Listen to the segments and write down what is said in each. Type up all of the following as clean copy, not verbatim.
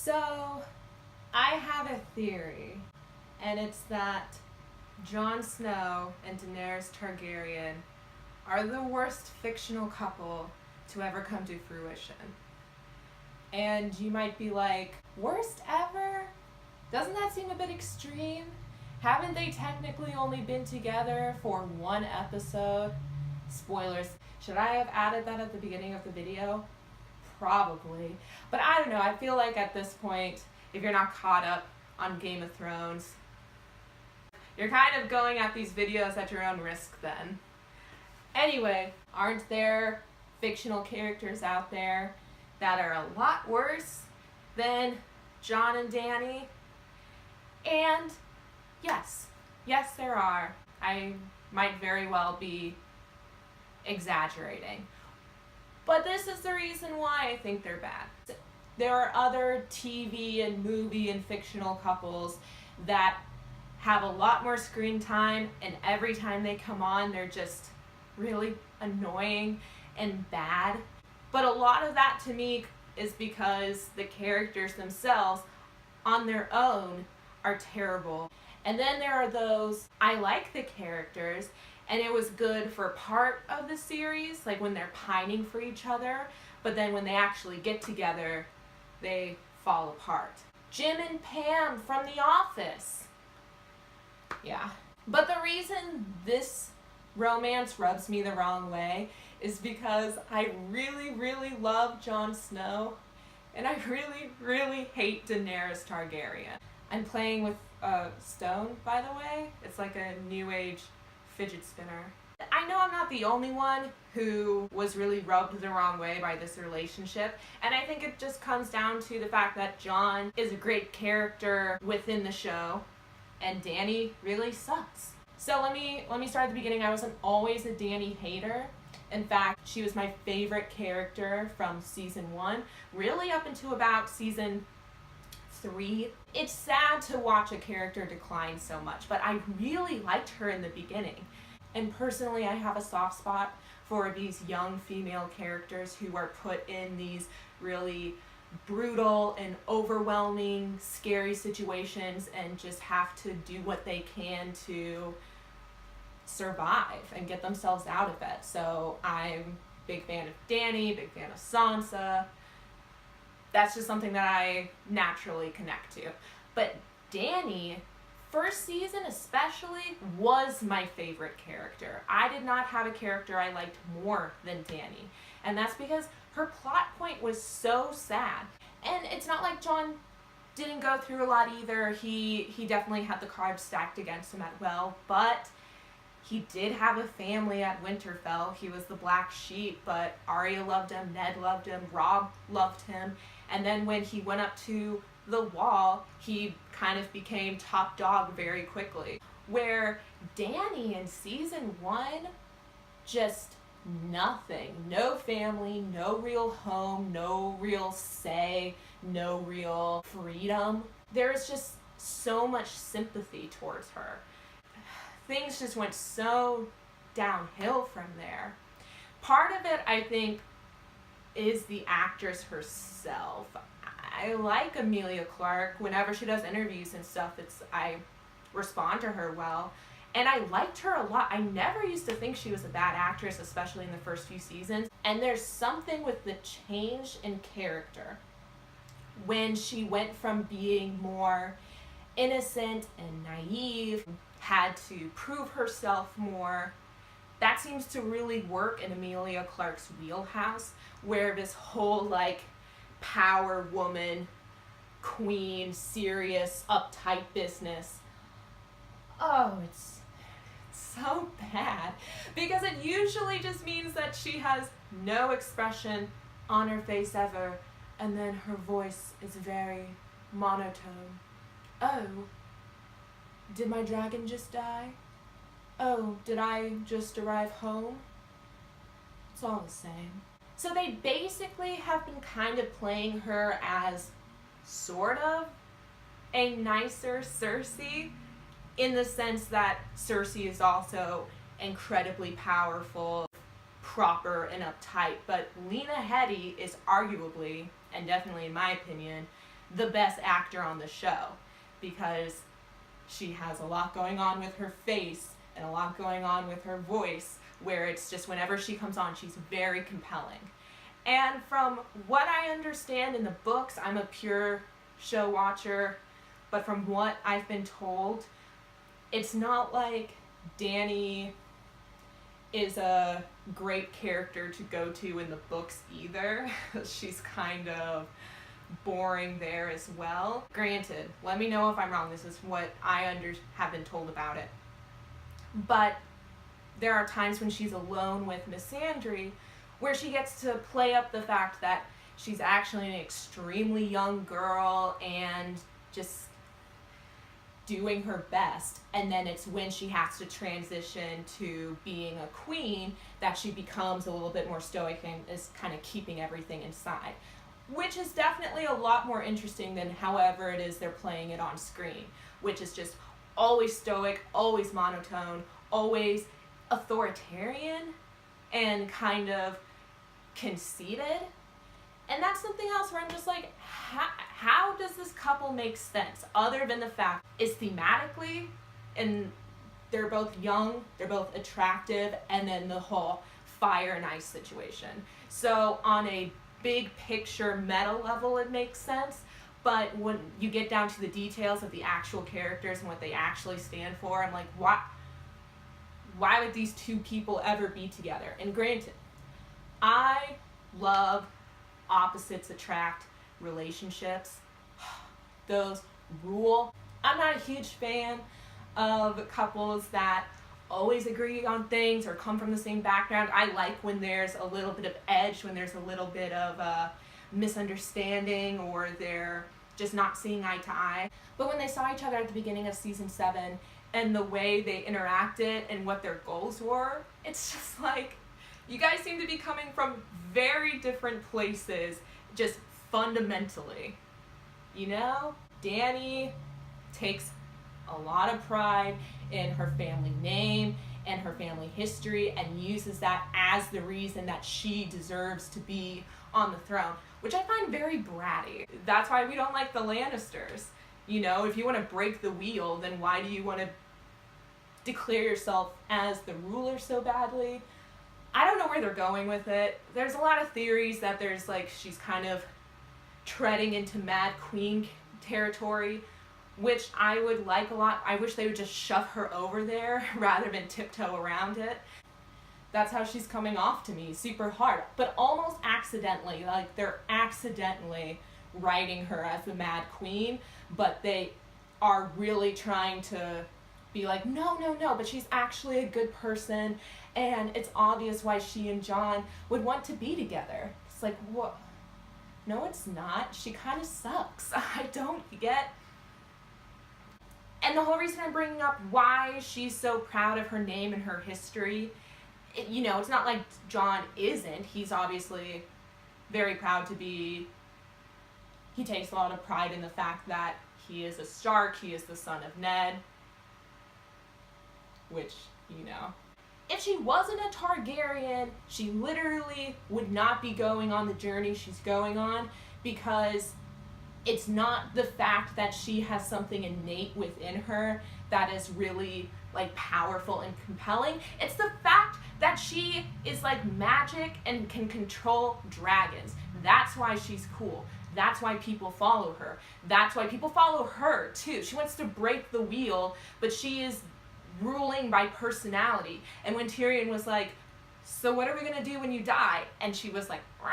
So, I have a theory, and it's that Jon Snow and Daenerys Targaryen are the worst fictional couple to ever come to fruition. And you might be like, worst ever? Doesn't that seem a bit extreme? Haven't they technically only been together for one episode? Spoilers. Should I have added that at the beginning of the video? Probably. But I don't know, I feel like at this point, if you're not caught up on Game of Thrones, you're kind of going at these videos at your own risk then. Anyway, aren't there fictional characters out there that are a lot worse than Jon and Dany? And yes, there are. I might very well be exaggerating. But this is the reason why I think they're bad. There are other TV and movie and fictional couples that have a lot more screen time, and every time they come on, they're just really annoying and bad. But a lot of that to me is because the characters themselves on their own are terrible. And then there are those, I like the characters, and it was good for part of the series, like when they're pining for each other, but then when they actually get together, they fall apart. Jim and Pam from The Office. Yeah. But the reason this romance rubs me the wrong way is because I really love Jon Snow, and I really hate Daenerys Targaryen. I'm playing with a stone, by the way. It's like a new age fidget spinner. I know I'm not the only one who was really rubbed the wrong way by this relationship, and I think it just comes down to the fact that Jon is a great character within the show, and Dany really sucks. So let me start at the beginning. I wasn't always a Dany hater. In fact, she was my favorite character from season 1, really up until about season 3. It's sad to watch a character decline so much, but I really liked her in the beginning. And personally, I have a soft spot for these young female characters who are put in these really brutal and overwhelming, scary situations and just have to do what they can to survive and get themselves out of it. So I'm a big fan of Dany, big fan of Sansa. That's just something that I naturally connect to. But Dany, first season especially, was my favorite character. I did not have a character I liked more than Dany. And that's because her plot point was so sad. And it's not like Jon didn't go through a lot either. He definitely had the cards stacked against him as well, but he did have a family at Winterfell. He was the black sheep, but Arya loved him, Ned loved him, Robb loved him. And then when he went up to the Wall, he kind of became top dog very quickly. Where Dany in season 1, just nothing. No family, no real home, no real say, no real freedom. There is just so much sympathy towards her. Things just went so downhill from there. Part of it, I think, is the actress herself. I like Emilia Clarke. Whenever she does interviews and stuff, I respond to her well. And I liked her a lot. I never used to think she was a bad actress, especially in the first few seasons. And there's something with the change in character when she went from being more innocent and naive, had to prove herself more. That seems to really work in Emilia Clarke's wheelhouse, where this whole like power woman, queen, serious, uptight business. Oh, it's so bad, because it usually just means that she has no expression on her face ever, and then her voice is very monotone. Oh, did my dragon just die? Oh, did I just arrive home? It's all the same. So they basically have been kind of playing her as sort of a nicer Cersei, in the sense that Cersei is also incredibly powerful, proper and uptight, but Lena Headey is arguably, and definitely in my opinion, the best actor on the show, because she has a lot going on with her face and a lot going on with her voice, where it's just whenever she comes on, she's very compelling. And from what I understand in the books, I'm a pure show watcher, but from what I've been told, it's not like Dany is a great character to go to in the books either. She's kind of boring there as well. Granted, let me know if I'm wrong. This is what I have been told about it. But there are times when she's alone with Missandei where she gets to play up the fact that she's actually an extremely young girl and just doing her best, and then it's when she has to transition to being a queen that she becomes a little bit more stoic and is kind of keeping everything inside, which is definitely a lot more interesting than however it is they're playing it on screen, which is just always stoic, always monotone, always authoritarian and kind of conceited. And that's something else where I'm just like, how does this couple make sense other than the fact is thematically, and they're both young, they're both attractive, and then the whole fire and ice situation. So on a big picture meta level it makes sense, but when you get down to the details of the actual characters and what they actually stand for, I'm like, why would these two people ever be together? And granted, I love opposites attract relationships. Those rule. I'm not a huge fan of couples that always agree on things or come from the same background. I like when there's a little bit of edge, when there's a little bit of misunderstanding, or they're just not seeing eye to eye. But when they saw each other at the beginning of season 7 and the way they interacted and what their goals were, it's just like, you guys seem to be coming from very different places, just fundamentally. You know, Dany takes a lot of pride in her family name and her family history and uses that as the reason that she deserves to be on the throne, which I find very bratty. That's why we don't like the Lannisters. You know, if you want to break the wheel, then why do you want to declare yourself as the ruler so badly? I don't know where they're going with it. There's a lot of theories that there's like, she's kind of treading into Mad Queen territory, which I would like a lot. I wish they would just shove her over there rather than tiptoe around it. That's how she's coming off to me, super hard, but almost accidentally. Like, they're accidentally writing her as the Mad Queen, but they are really trying to be like, no, but she's actually a good person, and it's obvious why she and Jon would want to be together. It's like, what? No, it's not. She kind of sucks. I don't get. And the whole reason I'm bringing up why she's so proud of her name and her history, you know, it's not like Jon isn't. He's obviously very proud to be. He takes a lot of pride in the fact that he is a Stark, he is the son of Ned, which, you know. If she wasn't a Targaryen, she literally would not be going on the journey she's going on, because it's not the fact that she has something innate within her that is really like powerful and compelling. It's the fact that she is like magic and can control dragons. That's why she's cool. That's why people follow her. That's why people follow her too. She wants to break the wheel, but she is ruling by personality. And when Tyrion was like, so what are we gonna do when you die? And she was like, rah!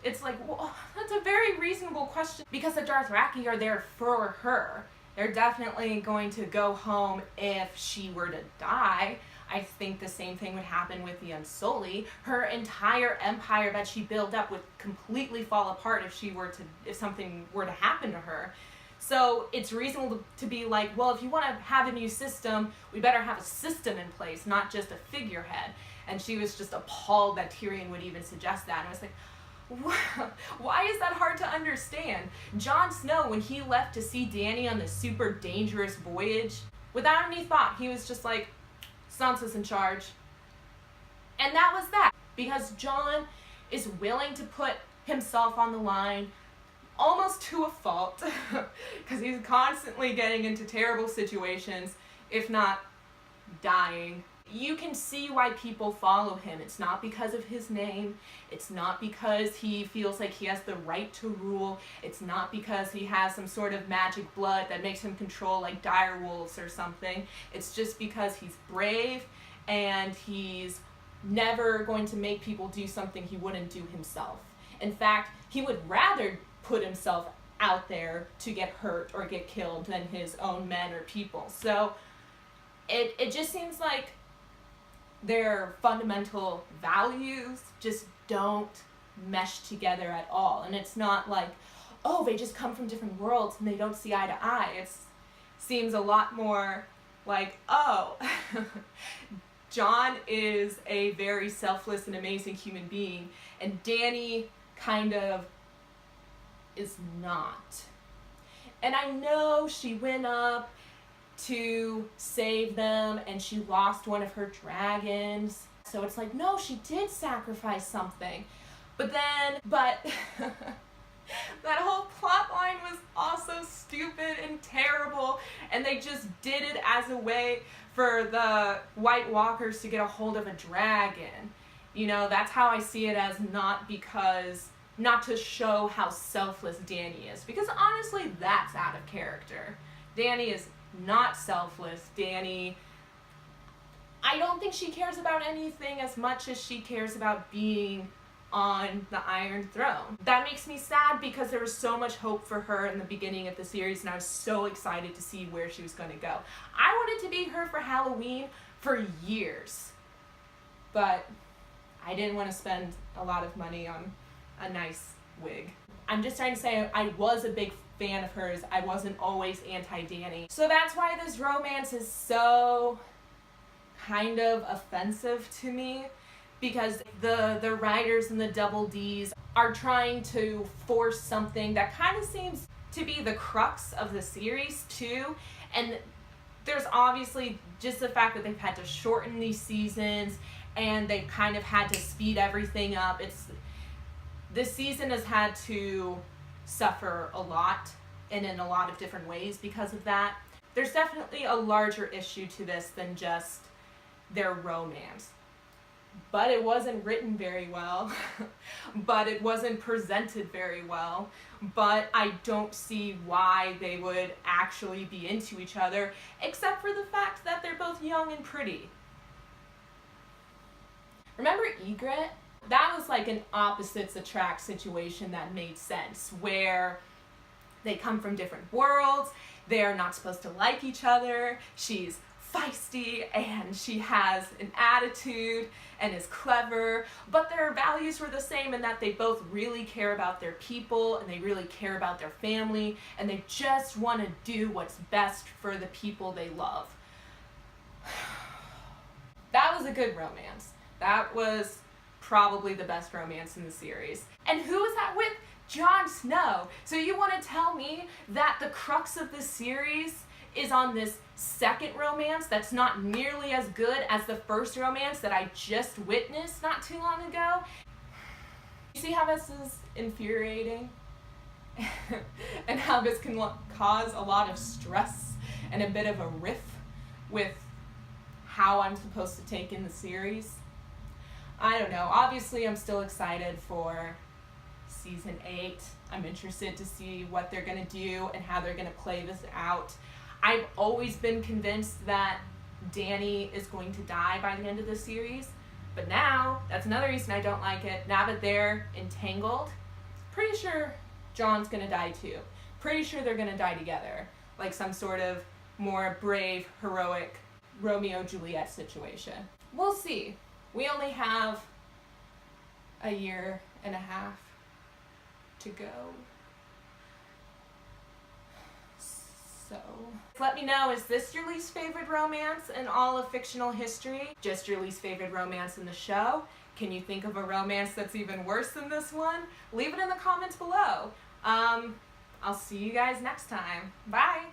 It's like, well, that's a very reasonable question, because the Dothraki are there for her. They're definitely going to go home if she were to die. I think the same thing would happen with the Unsullied. Her entire empire that she built up would completely fall apart if something were to happen to her. So it's reasonable to be like, well, if you want to have a new system, we better have a system in place, not just a figurehead. And she was just appalled that Tyrion would even suggest that. And I was like, why is that hard to understand? Jon Snow, when he left to see Dany on this super dangerous voyage, without any thought, he was just like, Sansa's in charge. And that was that. Because Jon is willing to put himself on the line almost to a fault, because he's constantly getting into terrible situations, if not dying. You can see why people follow him. It's not because of his name. It's not because he feels like he has the right to rule. It's not because he has some sort of magic blood that makes him control like dire wolves or something. It's just because he's brave and he's never going to make people do something he wouldn't do himself. In fact, he would rather put himself out there to get hurt or get killed than his own men or people. So it just seems like their fundamental values just don't mesh together at all. And it's not like, oh, they just come from different worlds and they don't see eye to eye. It seems a lot more like, oh, Jon is a very selfless and amazing human being, and Dany kind of is not. And I know she went up to save them and she lost one of her dragons, so it's like, no, she did sacrifice something. But that whole plot line was also stupid and terrible, and they just did it as a way for the White Walkers to get a hold of a dragon. You know, that's how I see it, as not to show how selfless Dany is, because honestly that's out of character. Dany is not selfless. Dany, I don't think she cares about anything as much as she cares about being on the Iron Throne. That makes me sad because there was so much hope for her in the beginning of the series, and I was so excited to see where she was going to go. I wanted to be her for Halloween for years, but I didn't want to spend a lot of money on a nice wig. I'm just trying to say I was a big fan of hers. I wasn't always anti-Dany. So that's why this romance is so kind of offensive to me, because the writers and the Double Ds are trying to force something that kind of seems to be the crux of the series too. And there's obviously just the fact that they've had to shorten these seasons and they've kind of had to speed everything up. This season has had to suffer a lot and in a lot of different ways because of that. There's definitely a larger issue to this than just their romance. But it wasn't written very well. But it wasn't presented very well. But I don't see why they would actually be into each other, except for the fact that they're both young and pretty. Remember Ygritte? That was like an opposites attract situation that made sense, where they come from different worlds, they are not supposed to like each other, she's feisty and she has an attitude and is clever, but their values were the same in that they both really care about their people and they really care about their family and they just want to do what's best for the people they love. That was a good romance. That was probably the best romance in the series. And who was that with? Jon Snow. So you want to tell me that the crux of the series is on this second romance that's not nearly as good as the first romance that I just witnessed not too long ago? You see how this is infuriating? And how this can cause a lot of stress and a bit of a riff with how I'm supposed to take in the series? I don't know. Obviously, I'm still excited for season 8. I'm interested to see what they're going to do and how they're going to play this out. I've always been convinced that Dany is going to die by the end of the series, but now, that's another reason I don't like it. Now that they're entangled, pretty sure Jon's going to die too. Pretty sure they're going to die together, like some sort of more brave, heroic Romeo-Juliet situation. We'll see. We only have a year and a half to go. So, let me know, is this your least favorite romance in all of fictional history? Just your least favorite romance in the show? Can you think of a romance that's even worse than this one? Leave it in the comments below. I'll see you guys next time. Bye!